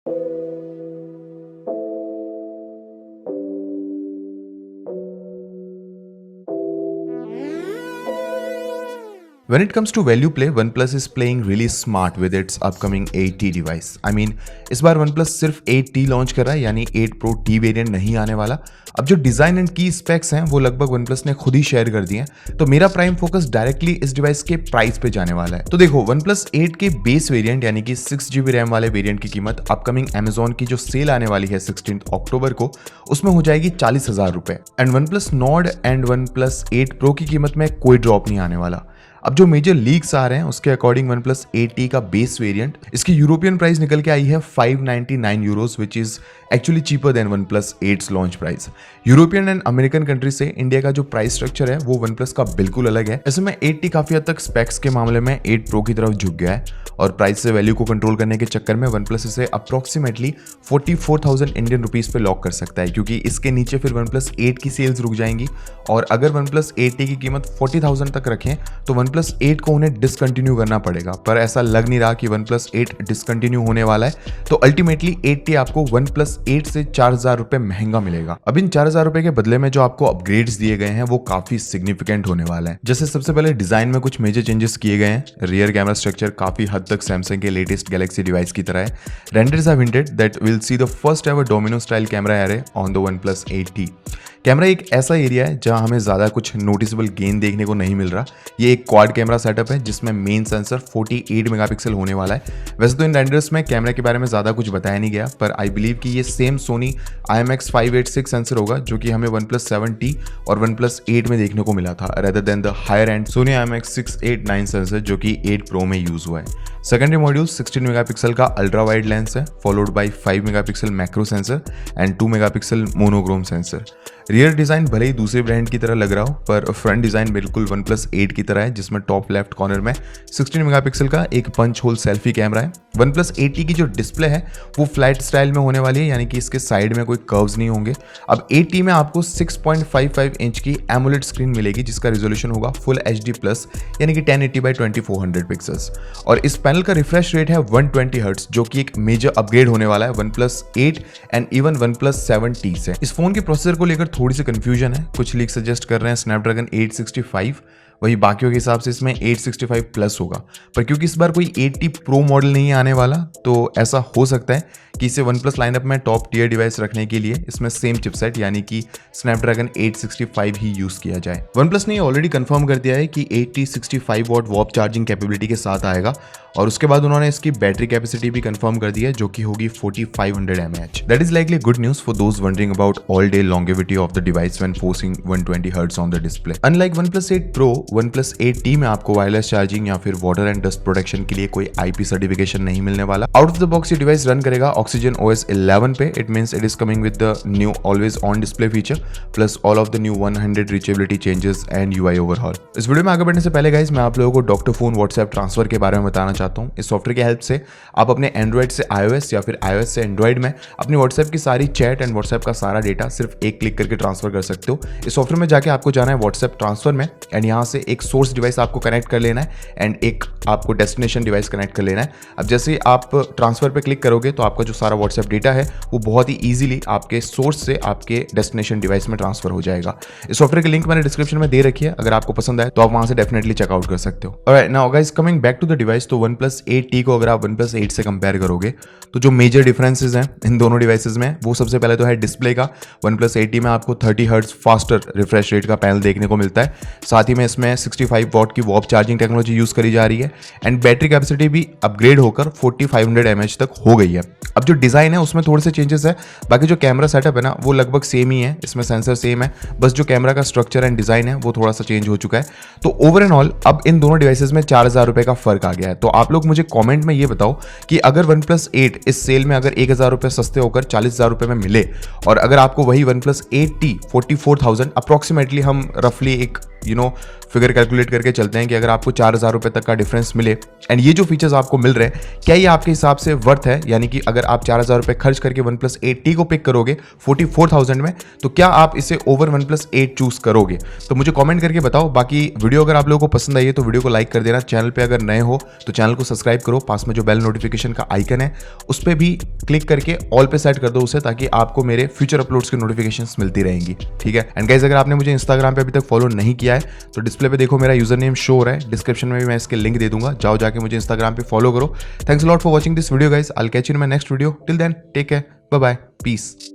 When it comes to value play, OnePlus is playing really smart with its upcoming 8T device. I mean, इस बार OnePlus सिर्फ 8T launch कर रहा है, यानी 8 Pro T variant नहीं आने वाला। अब जो डिजाइन एंड की स्पेक्स हैं वो लगभग OnePlus ने खुद ही शेयर कर दिए हैं, तो मेरा प्राइम फोकस डायरेक्टली इस डिवाइस के प्राइस पे जाने वाला है। तो देखो, OnePlus 8 के बेस वेरिएंट यानी कि 6GB रैम वाले वेरिएंट की कीमत अपकमिंग Amazon की जो सेल आने वाली है 16 अक्टूबर को, उसमें हो जाएगी 40,000 रुपए। And OnePlus Nord and OnePlus 8 Pro की कीमत में कोई ड्रॉप नहीं आने वाला। अब जो मेजर लीक्स आ रहे हैं उसके अकॉर्डिंग OnePlus 8T का बेस वेरिएंट, इसकी यूरोपियन प्राइस निकल के आई है 599 Euros, which is actually cheaper than OnePlus 8's launch price. European and American country से इंडिया का जो प्राइस स्ट्रक्चर है वो OnePlus का बिल्कुल अलग है। ऐसे में 8T काफी हद तक स्पेक्स के मामले में 8 Pro की तरफ झुक गया है और प्राइस से वैल्यू को कंट्रोल करने के चक्कर में OnePlus इसे अप्रोक्सीमेटली 44,000 इंडियन रुपीज पे लॉक कर सकता है, क्योंकि इसके नीचे फिर OnePlus 8 की सेल्स रुक जाएंगी। और अगर OnePlus 8T की कीमत 40,000 तक रखें तो OnePlus 8 को उन्हें डिसकंटिन्यू करना पड़ेगा, पर ऐसा लग नहीं रहा कि OnePlus 8 डिसकंटिन्यू होने वाला है। तो अल्टीमेटली 8T आपको OnePlus 8 से 4,000 रुपए महंगा मिलेगा। अब इन 4,000 रुपए के बदले में जो आपको अपग्रेड्स दिए गए हैं वो काफी सिग्निफिकेंट होने वाला है। जैसे सबसे पहले डिजाइन में कुछ मेजर चेंजेस किए गए हैं। रियर कैमरा स्ट्रक्चर काफी हद तक सैमसंग के लेटेस्ट गैलेक्सी डिवाइस की तरह है। Renders have hinted that will see the first ever domino style camera array on the OnePlus 8T। Camera एक ऐसा एरिया है जहां हमें ज्यादा कुछ नोटिसेबल गेन देखने को नहीं मिल रहा। ये एक क्वाड कैमरा सेटअप है जिसमें मेन सेंसर 48 मेगापिक्सल होने वाला है। वैसे तो इन रेंडर्स में कैमरा के बारे में ज्यादा कुछ बताया नहीं गया, पर आई बिलीव कि ये सेम सोनी IMX586 सेंसर होगा जो कि हमें OnePlus 7T और OnePlus 8 में देखने को मिला था, rather than the higher end Sony IMX689 sensor जो कि 8 Pro में यूज हुआ है। सेकेंडरी मॉड्यूल 16 मेगापिक्सल का अल्ट्रा वाइड लेंस है, followed by 5 megapixel macro sensor and 2 megapixel monochrome sensor. Rear design भले ही दूसरे ब्रांड की तरह लग रहा हो, पर फ्रंट डिजाइन बिल्कुल OnePlus 8 की तरह है, जिसमें टॉप लेफ्ट कॉर्नर में 16 मेगापिक्सल का एक पंच होल सेल्फी कैमरा है। OnePlus 8T की जो डिस्प्ले है वो फ्लैट स्टाइल में होने वाली है, यानी कि इसके साइड में कोई कर्व्स नहीं होंगे। अब 8T में आपको 6.55 इंच की एमोलेड स्क्रीन मिलेगी जिसका रेजोल्यूशन होगा फुल HD+, यानी कि 1080x2400 पिक्सल्स। और इस पैनल का रिफ्रेश रेट है 120 हर्ट्ज, जो कि एक मेजर अपग्रेड होने वाला है OnePlus 8 and even OnePlus 7T से। इस फोन के प्रोसेसर को लेकर थोड़ी सी कंफ्यूजन है। कुछ लीक सजेस्ट कर रहे हैं स्नैपड्रैगन 865, वही बाकियों के हिसाब से इसमें 865 प्लस होगा। पर क्योंकि इस बार कोई 8T Pro मॉडल नहीं आने वाला, तो ऐसा हो सकता है कि इसे OnePlus लाइनअप में टॉप टियर डिवाइस रखने के लिए इसमें सेम चिपसेट यानी कि स्नैपड्रैगन 865 ही यूज किया जाए। OnePlus ने ऑलरेडी कंफर्म कर दिया है कि 8T 65 वॉट वॉप चार्जिंग कैपेबिलिटी के साथ आएगा, और उसके बाद उन्होंने इसकी बैटरी कैपेसिटी भी कंफर्म कर दी है जो कि होगी 4500 mAh। That is likely good news for those wondering about all day longevity of the device when forcing 120 hertz on the display. Unlike OnePlus 8 Pro, OnePlus 8T में आपको वायरलेस चार्जिंग या फिर वाटर एंड डस्ट प्रोटेक्शन के लिए कोई IP certification नहीं मिलने वाला। आउट ऑफ द बॉक्स ये डिवाइस रन करेगा Oxygen OS 11 पे। It means it is coming with the new always on display feature plus all of the new 100 reachability changes and UI overhaul. इस video में आगे बढ़ने से पहले guys, मैं आप लोगों को डॉक्टर फोन व्हाट्सएप ट्रांसफर के बारे में बताना चाहता हूँ। इस सॉफ्टवेयर की हेल्प से आप अपने एंड्रॉइड से iOS या फिर iOS से एंड्रॉइड में अपनी व्हाट्सएप की सारी चैट एंड व्हाट्सएप का सारा डेटा सिर्फ एक क्लिक करके ट्रांसफर कर सकते हो। इस सॉफ्टवेयर में जाके आपको जाना है व्हाट्सएप ट्रांसफर में, एंड यहाँ से एक सोर्स डिवाइस आपको कनेक्ट कर लेना है एंड एक आपको डेस्टिनेशन डिवाइस कनेक्ट कर लेना है। अब जैसे ही आप ट्रांसफर पे क्लिक करोगे तो आपका जो सारा व्हाट्सएप डेटा है वो बहुत ही इजीली आपके सोर्स से आपके डेस्टिनेशन डिवाइस में ट्रांसफर हो जाएगा। इस सॉफ्टवेयर की लिंक मैंने डिस्क्रिप्शन में दे रखी है, अगर आपको पसंद आए तो आप वहां से डेफिनेटली चेकआउट कर सकते हो। Alright, now guys, coming back to the device, तो OnePlus 8T को अगर आप OnePlus 8 से कंपेयर करोगे तो जो मेजर डिफरेंसेस हैं इन दोनों डिवाइसेस में, वो सबसे पहले तो है डिस्प्ले का। OnePlus 8T में आपको 30 हर्ट्ज फास्टर रिफ्रेश रेट का पैनल देखने को मिलता है, साथ ही में इसमें 65 वॉट की वॉप चार्जिंग टेक्नोलॉजी यूज करी जा रही है एंड बैटरी कैपेसिटी भी अपग्रेड होकर 4500 mAh तक हो गई है। अब जो डिजाइन है उसमें थोड़े से चेंजेस है, बाकी जो कैमरा सेटअप है ना वो लगभग सेम ही है, इसमें सेंसर सेम है, बस जो कैमरा का स्ट्रक्चर एंड डिजाइन है वो थोड़ा सा चेंज हो चुका है। तो ओवर एंड ऑल अब इन दोनों डिवाइसेस में 4000 रुपए का फर्क आ गया है। तो आप लोग मुझे कमेंट में ये बताओ कि अगर OnePlus 8 इस सेल में अगर 1000 रुपए सस्ते होकर 40,000 रुपए में मिले, और अगर आपको वही OnePlus 8T 44,000 अप्रोक्सीमेटली, हम रफली एक फिगर कैलकुलेट करके चलते हैं कि अगर आपको 4000 रुपए तक का डिफरेंस मिले एंड ये जो फीचर्स आपको मिल रहे हैं, क्या ये आपके हिसाब से वर्थ है? यानी कि अगर आप 4,000 रुपये खर्च करके OnePlus 8T को पिक करोगे 44,000 में, तो क्या आप इसे ओवर OnePlus 8 चूज करोगे? तो मुझे कमेंट करके बताओ। बाकी वीडियो अगर आप लोगों को पसंद आई है तो वीडियो को लाइक कर देना। चैनल पे अगर नए हो तो चैनल को सब्सक्राइब करो, पास में जो बेल नोटिफिकेशन का आइकन है उस पर भी क्लिक करके ऑल पे सेट कर दो उसे, ताकि आपको मेरे फ्यूचर अपलोड्स की नोटिफिकेशंस मिलती रहेंगी, ठीक है। एंड गाइस, अगर आपने मुझे इंस्टाग्राम पे अभी तक फॉलो नहीं किया है तो डिस्प्ले पे देखो मेरा यूजर नेम शो हो रहा है, डिस्क्रिप्शन में भी मैं इसके लिंक दे दूंगा, जाओ जाके मुझे इंस्टाग्राम पे फॉलो करो। Thanks a lot for watching this video guys, I will catch you in my next video. Till then take care, bye bye, piece.